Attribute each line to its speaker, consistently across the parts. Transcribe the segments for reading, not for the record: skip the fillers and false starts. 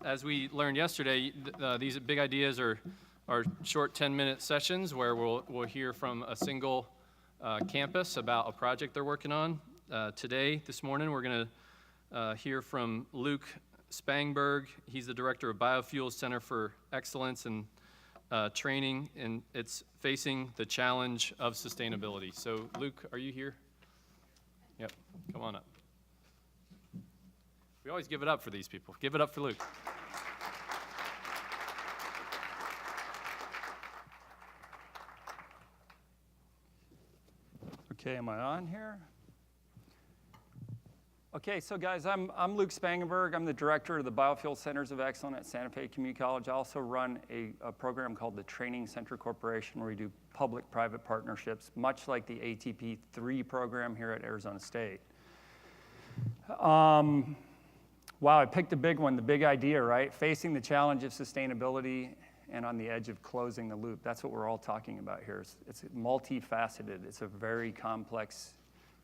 Speaker 1: As we learned yesterday, these big ideas are short 10-minute sessions where we'll hear from a single campus about a project they're working on. This morning, we're going to hear from Luke Spangberg. He's the director of Biofuels Center for Excellence and Training, and it's facing the challenge of sustainability. So, Luke, are you here? Yep, come on up. We always give it up for these people. Give it up for Luke.
Speaker 2: Okay, am I on here? Okay, so guys, I'm Luke Spangeburg. I'm the director of the Biofuels Centers of Excellence at Santa Fe Community College. I also run a program called the Training Center Corporation, where we do public-private partnerships, much like the ATP 3 program here at Arizona State. Wow, I picked a big one, the big idea, right? Facing the challenge of sustainability and on the edge of closing the loop. That's what we're all talking about here. It's multifaceted. It's a very complex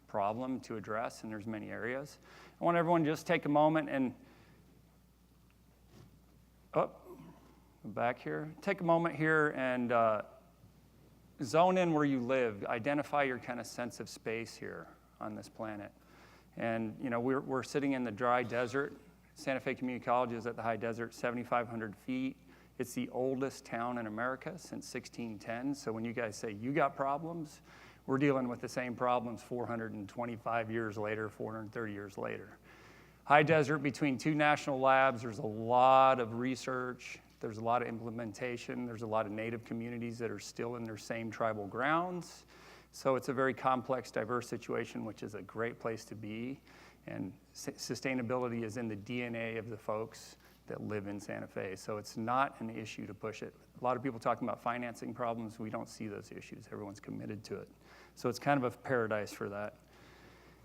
Speaker 2: problem to address, and there's many areas. I want everyone to just take a moment and, back here. Take a moment here and zone in where you live. Identify your kind of sense of space here on this planet. And you know, we're sitting in the dry desert. Santa Fe Community College is at the high desert, 7,500 feet. It's the oldest town in America since 1610. So when you guys say you got problems, we're dealing with the same problems 425 years later, 430 years later. High desert between two national labs. There's a lot of research. There's a lot of implementation. There's a lot of native communities that are still in their same tribal grounds. So it's a very complex, diverse situation, which is a great place to be. And sustainability is in the DNA of the folks that live in Santa Fe. So it's not an issue to push it. A lot of people talking about financing problems. We don't see those issues. Everyone's committed to it. So it's kind of a paradise for that.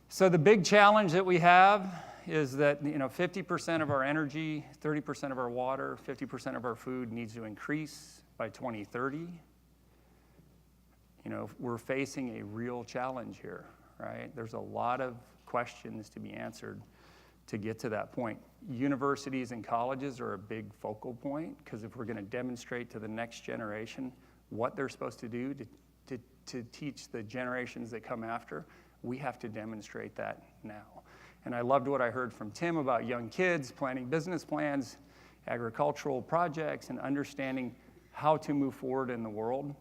Speaker 2: So the big challenge that we have is that 50% of our energy, 30% of our water, 50% of our food needs to increase by 2030. We're facing a real challenge here, right? There's a lot of questions to be answered to get to that point. Universities and colleges are a big focal point, because if we're going to demonstrate to the next generation what they're supposed to do to teach the generations that come after, we have to demonstrate that now. And I loved what I heard from Tim about young kids planning business plans, agricultural projects, and understanding how to move forward in the world.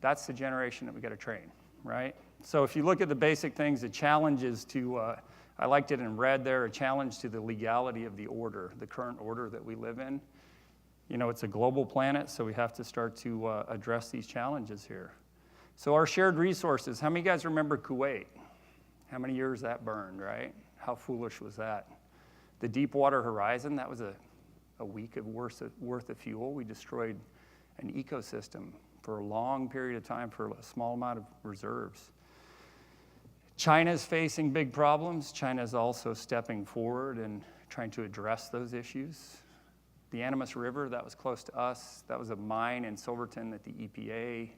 Speaker 2: That's the generation that we got to train, right? So if you look at the basic things, the challenges to, I liked it in red there, a challenge to the legality of the order, the current order that we live in. It's a global planet, so we have to start to address these challenges here. So our shared resources, how many of you guys remember Kuwait? How many years that burned, right? How foolish was that? The Deepwater Horizon, that was a week of worth of fuel. We destroyed an ecosystem for a long period of time for a small amount of reserves. China's facing big problems. China's also stepping forward and trying to address those issues. The Animas River, that was close to us. That was a mine in Silverton that the EPA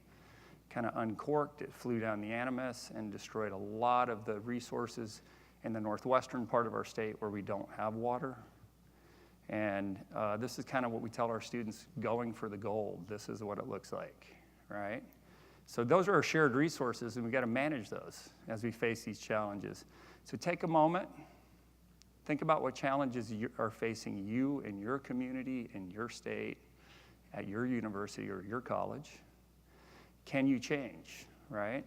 Speaker 2: kind of uncorked. It flew down the Animas and destroyed a lot of the resources in the northwestern part of our state where we don't have water. And this is kind of what we tell our students, going for the gold. This is what it looks like, right? So those are our shared resources, and we've got to manage those as we face these challenges. So take a moment, think about what challenges are facing you in your community, in your state, at your university or your college. Can you change, right?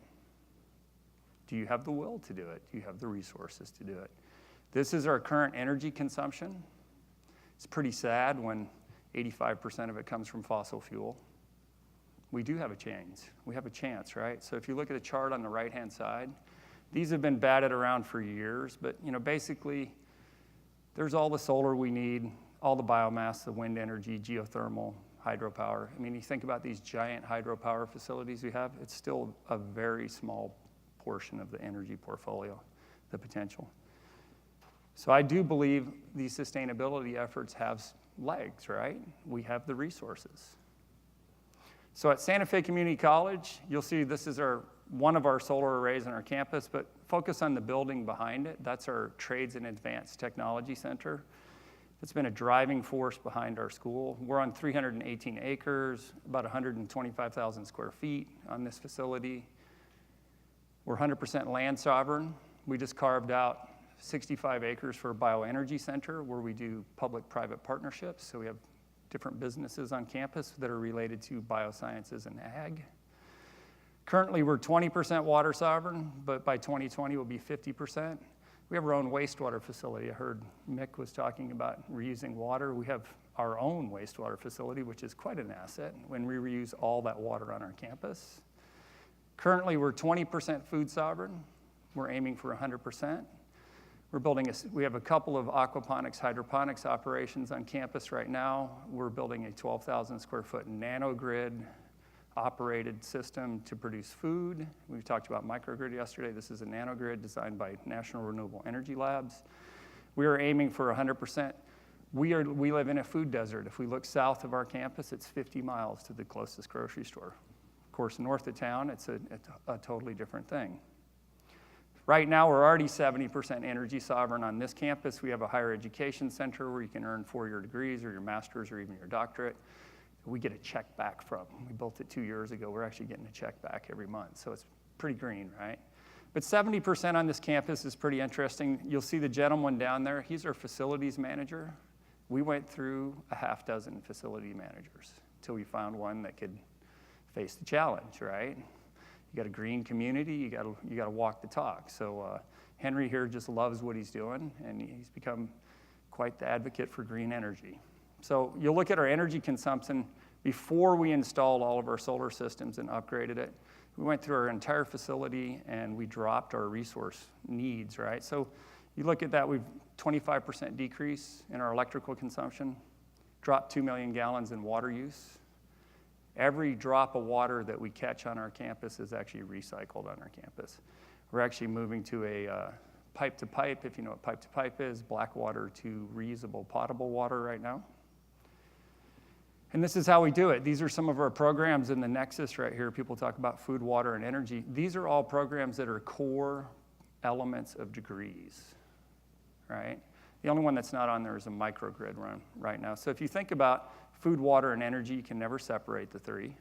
Speaker 2: Do you have the will to do it? Do you have the resources to do it? This is our current energy consumption. It's pretty sad when 85% of it comes from fossil fuel. We do have a chance. We have a chance, right? So if you look at the chart on the right-hand side, these have been batted around for years, but basically, there's all the solar we need, all the biomass, the wind energy, geothermal, hydropower. I mean, you think about these giant hydropower facilities we have, it's still a very small portion of the energy portfolio, the potential. So I do believe these sustainability efforts have legs, right? We have the resources. So at Santa Fe Community College, you'll see this is one of our solar arrays on our campus, but focus on the building behind it. That's our Trades and Advanced Technology Center. It's been a driving force behind our school. We're on 318 acres, about 125,000 square feet on this facility. We're 100% land sovereign. We just carved out 65 acres for a bioenergy center where we do public-private partnerships. So we have different businesses on campus that are related to biosciences and ag. Currently, we're 20% water sovereign, but by 2020, we'll be 50%. We have our own wastewater facility. I heard Mick was talking about reusing water. We have our own wastewater facility, which is quite an asset when we reuse all that water on our campus. Currently, we're 20% food sovereign. We're aiming for 100%. We have a couple of aquaponics, hydroponics operations on campus right now. We're building a 12,000 square foot nanogrid operated system to produce food. We talked about microgrid yesterday. This is a nanogrid designed by National Renewable Energy Labs. We are aiming for 100%. We live in a food desert. If we look south of our campus, it's 50 miles to the closest grocery store. Of course, north of town, it's a totally different thing. Right now, we're already 70% energy sovereign on this campus. We have a higher education center where you can earn 4-year degrees or your master's or even your doctorate. We get a check back from. We built it 2 years ago. We're actually getting a check back every month, so it's pretty green, right? But 70% on this campus is pretty interesting. You'll see the gentleman down there. He's our facilities manager. We went through a half dozen facility managers until we found one that could face the challenge, right? You got a green community, you got to walk the talk. So Henry here just loves what he's doing, and he's become quite the advocate for green energy. So you'll look at our energy consumption before we installed all of our solar systems and upgraded it. We went through our entire facility and we dropped our resource needs, right? So you look at that, we've 25% decrease in our electrical consumption, dropped 2 million gallons in water use. Every drop of water that we catch on our campus is actually recycled on our campus. We're actually moving to a pipe-to-pipe, if you know what pipe-to-pipe is, black water to reusable potable water right now. And this is how we do it. These are some of our programs in the Nexus right here. People talk about food, water, and energy. These are all programs that are core elements of degrees, right? The only one that's not on there is a microgrid run right now. So if you think about food, water, and energy, you can never separate the three.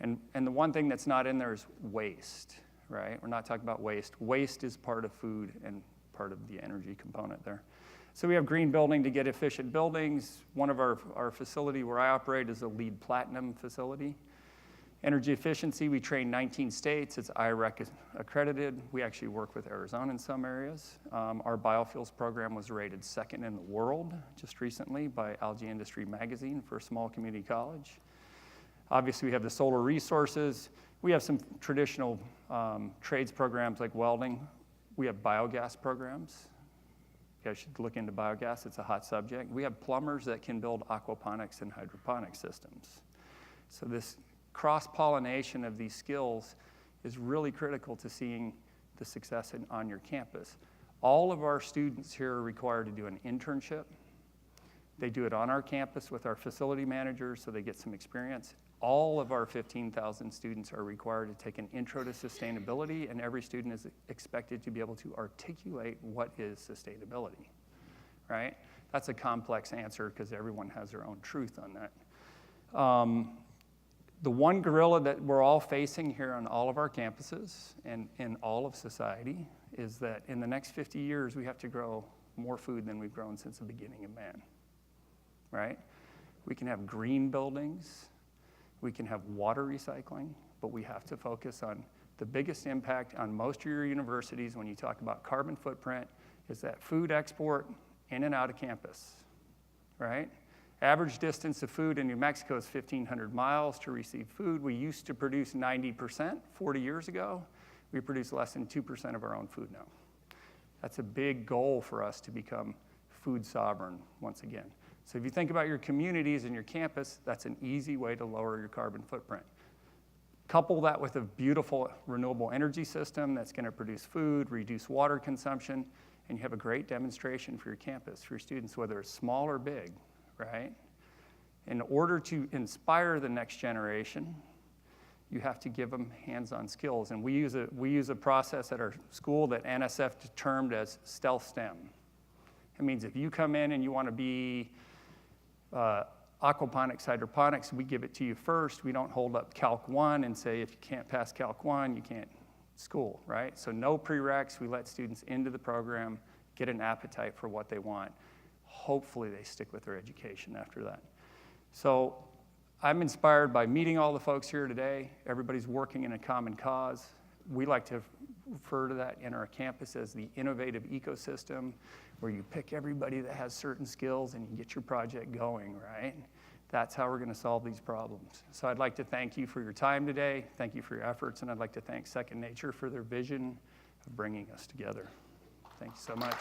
Speaker 2: And the one thing that's not in there is waste, right? We're not talking about waste. Waste is part of food and part of the energy component there. So we have green building to get efficient buildings. One of our facility where I operate is a LEED Platinum facility. Energy efficiency, we train 19 states. It's IREC accredited. We actually work with Arizona in some areas. Our biofuels program was rated 2nd in the world just recently by Algae Industry Magazine for a small community college. Obviously, we have the solar resources. We have some traditional trades programs like welding. We have biogas programs. You guys should look into biogas. It's a hot subject. We have plumbers that can build aquaponics and hydroponic systems. So this cross-pollination of these skills is really critical to seeing the success on your campus. All of our students here are required to do an internship. They do it on our campus with our facility managers so they get some experience. All of our 15,000 students are required to take an intro to sustainability, and every student is expected to be able to articulate what is sustainability, right? That's a complex answer because everyone has their own truth on that. The one gorilla that we're all facing here on all of our campuses and in all of society is that in the next 50 years, we have to grow more food than we've grown since the beginning of man, right? We can have green buildings, we can have water recycling, but we have to focus on the biggest impact on most of your universities when you talk about carbon footprint is that food export in and out of campus, right? Average distance of food in New Mexico is 1,500 miles to receive food. We used to produce 90% 40 years ago. We produce less than 2% of our own food now. That's a big goal for us to become food sovereign once again. So if you think about your communities and your campus, that's an easy way to lower your carbon footprint. Couple that with a beautiful renewable energy system that's going to produce food, reduce water consumption, and you have a great demonstration for your campus, for your students, whether it's small or big, right? In order to inspire the next generation, you have to give them hands-on skills. And we use a process at our school that NSF termed as stealth STEM. It means if you come in and you want to be aquaponics, hydroponics, we give it to you first. We don't hold up Calc 1 and say, if you can't pass Calc 1, you can't school, right? So no prereqs. We let students into the program, get an appetite for what they want. Hopefully they stick with their education after that. So I'm inspired by meeting all the folks here today. Everybody's working in a common cause. We like to refer to that in our campus as the innovative ecosystem, where you pick everybody that has certain skills and you get your project going, right? That's how we're going to solve these problems. So I'd like to thank you for your time today. Thank you for your efforts, and I'd like to thank Second Nature for their vision of bringing us together. Thank you so much.